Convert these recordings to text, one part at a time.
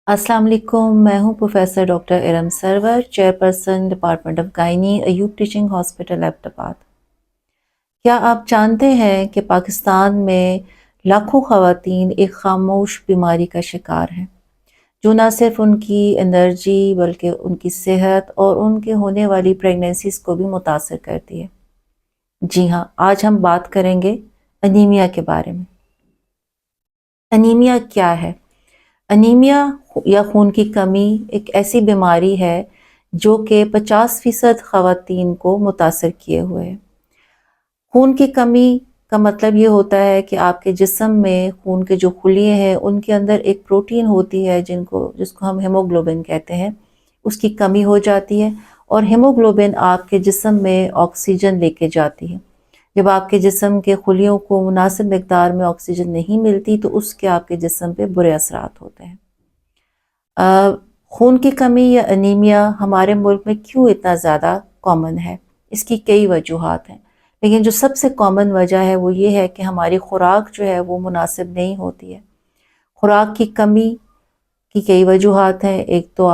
अस्सलाम वालेकुम। मैं हूं professor doctor Iram Sarwar, chairperson department of gynae, Ayub teaching hospital Abbottabad. क्या आप जानते हैं कि पाकिस्तान में लाखों ख़वातीन एक खामोश बीमारी का शिकार हैं, जो न सिर्फ उनकी एनर्जी बल्कि उनकी सेहत और उनके होने वाली प्रेगनेंसीज को भी मुतासर करती है। जी हाँ, आज हम बात करेंगे अनीमिया के बारे में। अनीमिया क्या है? अनीमिया या खून की कमी एक ऐसी बीमारी है जो कि 50% ख़वातीन को मुतासर किए हुए है। खून की कमी का मतलब ये होता है कि आपके जिस्म में खून के जो खुलिये हैं उनके अंदर एक प्रोटीन होती है जिसको हम हीमोग्लोबिन कहते हैं, उसकी कमी हो जाती है और हीमोग्लोबिन आपके जिस्म में ऑक्सीजन लेके जाती है। जब आपके जिस्म के खुलियों को मुनासिब मिकदार में ऑक्सीजन नहीं मिलती तो उसके आपके जिस्म पे बुरे असरात होते हैं। अ, खून की कमी या अनीमिया हमारे मुल्क में क्यों इतना ज़्यादा कॉमन है? इसकी कई वजूहात हैं, लेकिन जो सबसे कॉमन वजह है वो ये है कि हमारी खुराक जो है वो मुनासिब नहीं होती है। खुराक की कमी की कई वजूहात हैं। एक तो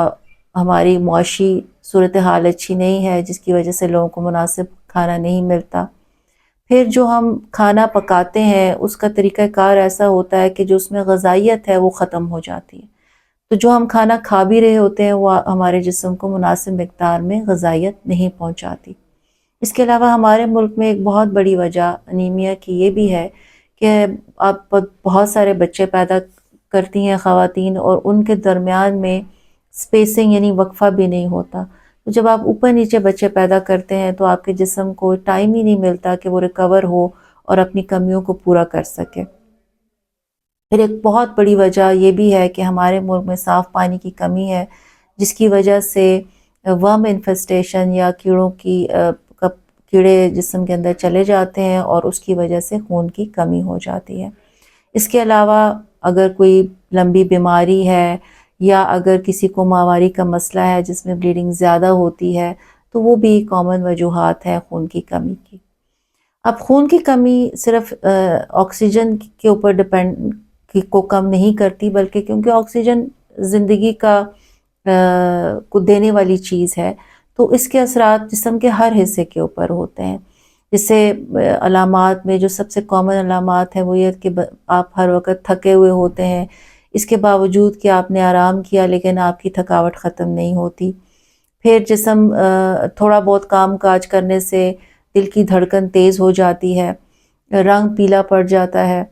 हमारी मुआशी सूरत हाल अच्छी नहीं है जिसकी वजह से लोगों को मुनासिब खाना नहीं मिलता। फिर जो हम खाना पकाते हैं उसका तरीक़ाकार ऐसा होता है कि जो उसमें ग़ज़ाइयत है वो ख़त्म हो जाती है। तो जो हम खाना खा भी रहे होते हैं वो हमारे जिस्म को मुनासिब मिकदार में ग़ज़ाइयत नहीं पहुंचाती। इसके अलावा हमारे मुल्क में एक बहुत बड़ी वजह अनीमिया की ये भी है कि आप बहुत सारे बच्चे पैदा करती हैं ख़वातीन और उनके दरमियान में स्पेसिंग यानी वक्फा भी नहीं होता। तो जब आप ऊपर नीचे बच्चे पैदा करते हैं तो आपके जिस्म को टाइम ही नहीं मिलता कि वो रिकवर हो और अपनी कमियों को पूरा कर सके। फिर एक बहुत बड़ी वजह ये भी है कि हमारे मुल्क में साफ़ पानी की कमी है, जिसकी वजह से वर्म इन्फेस्टेशन या कीड़े जिस्म के अंदर चले जाते हैं और उसकी वजह से खून की कमी हो जाती है। इसके अलावा अगर कोई लंबी बीमारी है या अगर किसी को माहवारी का मसला है जिसमें ब्लीडिंग ज़्यादा होती है, तो वो भी कॉमन वजूहात है खून की कमी की। अब खून की कमी सिर्फ ऑक्सीजन के ऊपर डिपेंड को कम नहीं करती, बल्कि क्योंकि ऑक्सीजन ज़िंदगी का को देने वाली चीज़ है, तो इसके असरात जिस्म के हर हिस्से के ऊपर होते हैं। जैसे अलामात में जो सबसे कॉमन अलामात है वो ये कि आप हर वक्त थके हुए होते हैं, इसके बावजूद कि आपने आराम किया लेकिन आपकी थकावट ख़त्म नहीं होती। फिर जिस्म थोड़ा बहुत काम काज करने से दिल की धड़कन तेज़ हो जाती है, रंग पीला पड़ जाता है।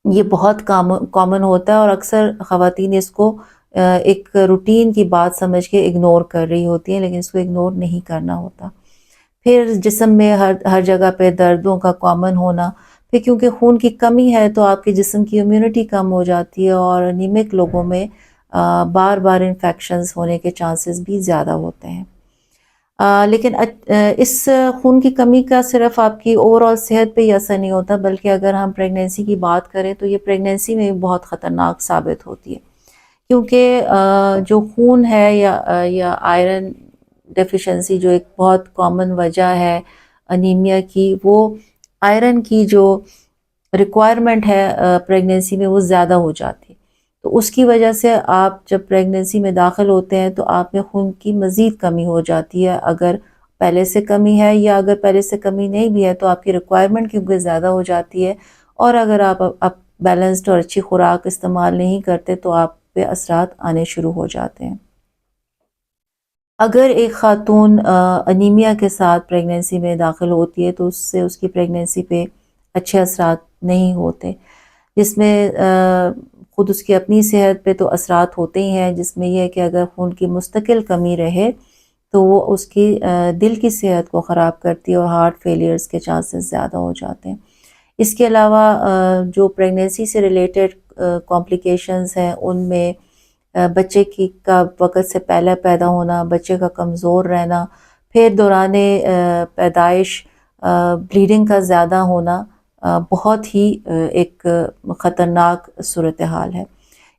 ये बहुत कॉमन होता है और अक्सर ख़वातीन इसको एक रूटीन की बात समझ के इग्नोर कर रही होती हैं, लेकिन इसको इग्नोर नहीं करना होता। फिर जिस्म में हर हर जगह पे दर्दों का कॉमन होना, फिर क्योंकि खून की कमी है तो आपके जिस्म की इम्यूनिटी कम हो जाती है और एनीमिक लोगों में बार बार इन्फेक्शंस होने के चांसेस भी ज़्यादा होते हैं। लेकिन इस खून की कमी का सिर्फ आपकी ओवरऑल सेहत पे ही असर नहीं होता, बल्कि अगर हम प्रेगनेंसी की बात करें तो ये प्रेगनेंसी में भी बहुत ख़तरनाक साबित होती है, क्योंकि जो खून है या आयरन डेफिशिएंसी जो एक बहुत कॉमन वजह है अनीमिया की, वो आयरन की जो रिक्वायरमेंट है प्रेगनेंसी में वो ज़्यादा हो जाती है। तो उसकी वजह से आप जब प्रेगनेंसी में दाखिल होते हैं तो आप में खून की मज़ीद कमी हो जाती है। अगर पहले से कमी है या अगर पहले से कमी नहीं भी है तो आपकी रिक्वायरमेंट क्योंकि ज़्यादा हो जाती है, और अगर आप बैलेंस्ड और अच्छी खुराक इस्तेमाल नहीं करते तो आप पे असरात आने शुरू हो जाते हैं। अगर एक ख़ातून अनीमिया के साथ प्रेगनेंसी में दाखिल होती है तो उससे उसकी प्रेगनेंसी पे अच्छे असरात नहीं होते, जिसमें ख़ुद उसकी अपनी सेहत पे तो असरात होते ही हैं, जिसमें यह है कि अगर खून की मुस्तकिल कमी रहे तो वो उसकी दिल की सेहत को ख़राब करती है और हार्ट फेलियर्स के चांसेस ज़्यादा हो जाते हैं। इसके अलावा जो प्रेगनेंसी से रिलेटेड कॉम्प्लिकेशंस हैं उनमें बच्चे की का वक़्त से पहले पैदा होना, बच्चे का कमज़ोर रहना, फिर दौराने पैदाइश ब्लीडिंग का ज़्यादा होना बहुत ही एक ख़तरनाक सूरत हाल है।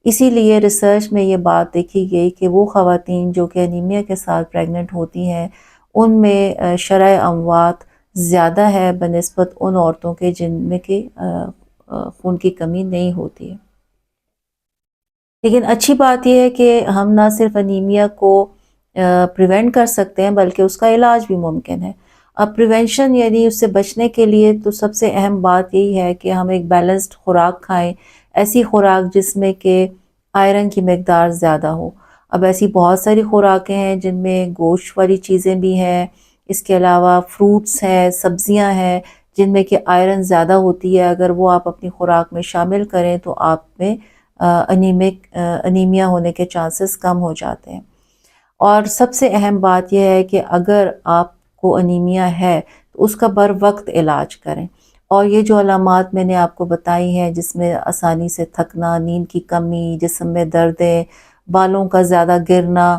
इसीलिए रिसर्च में ये बात देखी गई कि वो ख़वातीन जो कि अनीमिया के साथ प्रेग्नेंट होती हैं, उनमें शरह अमवात ज़्यादा है बनिस्बत उन औरतों के जिनमें कि खून की कमी नहीं होती है। لیکن اچھی بات یہ ہے کہ ہم نہ صرف انیمیا کو پریونٹ کر سکتے ہیں بلکہ اس کا علاج بھی ممکن ہے۔ اب پریونشن یعنی اس سے بچنے کے لیے تو سب سے اہم بات یہی ہے کہ ہم ایک بیلنسڈ خوراک کھائیں، ایسی خوراک جس میں کہ آئرن کی مقدار زیادہ ہو۔ اب ایسی بہت ساری خوراکیں ہیں جن میں گوشت والی چیزیں بھی ہیں، اس کے علاوہ فروٹس ہیں، سبزیاں ہیں جن میں کہ آئرن زیادہ ہوتی ہے۔ اگر وہ آپ اپنی خوراک میں شامل کریں تو آپ میں انیمیا ہونے کے چانسز کم ہو جاتے ہیں۔ اور سب سے اہم بات یہ ہے کہ اگر آپ کو انیمیا ہے تو اس کا بر وقت علاج کریں، اور یہ جو علامات میں نے آپ کو بتائی ہیں جس میں آسانی سے تھکنا، نیند کی کمی، جسم میں دردیں، بالوں کا زیادہ گرنا،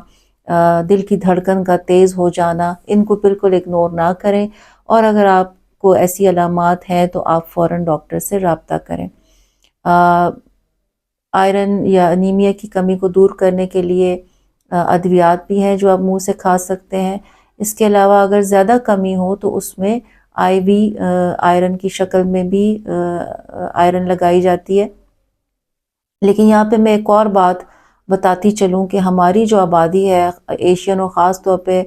دل کی دھڑکن کا تیز ہو جانا، ان کو بالکل اگنور نہ کریں، اور اگر آپ کو ایسی علامات ہیں تو آپ فوراً ڈاکٹر سے رابطہ کریں۔ آئرن یا انیمیا کی کمی کو دور کرنے کے لیے ادویات بھی ہیں جو آپ منہ سے کھا سکتے ہیں۔ اس کے علاوہ اگر زیادہ کمی ہو تو اس میں آئی وی آئرن کی شکل میں بھی آئرن لگائی جاتی ہے۔ لیکن یہاں پہ میں ایک اور بات بتاتی چلوں کہ ہماری جو آبادی ہے ایشین اور خاص طور پہ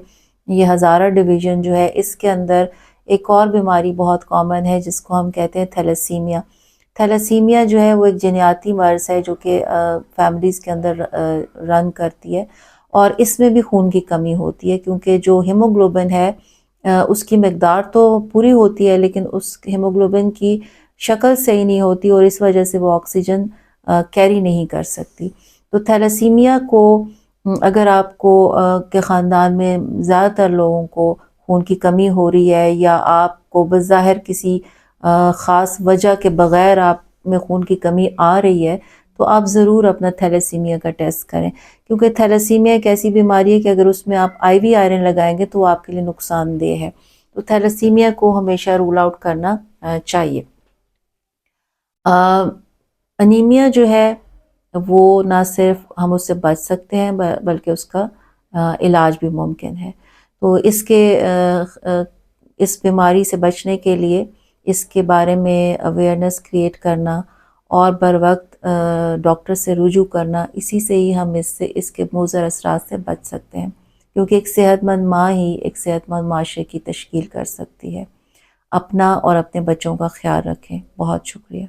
یہ ہزارہ ڈویژن جو ہے، اس کے اندر ایک اور بیماری بہت کامن ہے جس کو ہم کہتے ہیں تھیلیسیمیا۔ تھیلیسیمیا جو ہے وہ ایک جنیاتی مرض ہے جو کہ فیملیز کے اندر رن کرتی ہے، اور اس میں بھی خون کی کمی ہوتی ہے کیونکہ جو ہیموگلوبن ہے اس کی مقدار تو پوری ہوتی ہے لیکن اس ہیموگلوبن کی شکل صحیح نہیں ہوتی، اور اس وجہ سے وہ آکسیجن کیری نہیں کر سکتی۔ تو تھیلیسیمیا کو اگر آپ کو کے خاندان میں زیادہ تر لوگوں کو خون کی کمی ہو رہی ہے، یا آپ کو بظاہر کسی خاص وجہ کے بغیر آپ میں خون کی کمی آ رہی ہے، تو آپ ضرور اپنا تھیلیسیمیا کا ٹیسٹ کریں، کیونکہ تھیلیسیمیا ایک ایسی بیماری ہے کہ اگر اس میں آپ آئی وی آئرن لگائیں گے تو وہ آپ کے لیے نقصان دہ ہے۔ تو تھیلیسیمیا کو ہمیشہ رول آؤٹ کرنا چاہیے۔ انیمیا جو ہے وہ نہ صرف ہم اس سے بچ سکتے ہیں بلکہ اس کا علاج بھی ممکن ہے۔ تو اس بیماری سے بچنے کے لیے اس کے بارے میں اویئرنیس کریٹ کرنا اور بر وقت ڈاکٹر سے رجوع کرنا، اسی سے ہی ہم اس کے مضر اثرات سے بچ سکتے ہیں، کیونکہ ایک صحت مند ماں ہی ایک صحت مند معاشرے کی تشکیل کر سکتی ہے۔ اپنا اور اپنے بچوں کا خیال رکھیں۔ بہت شکریہ۔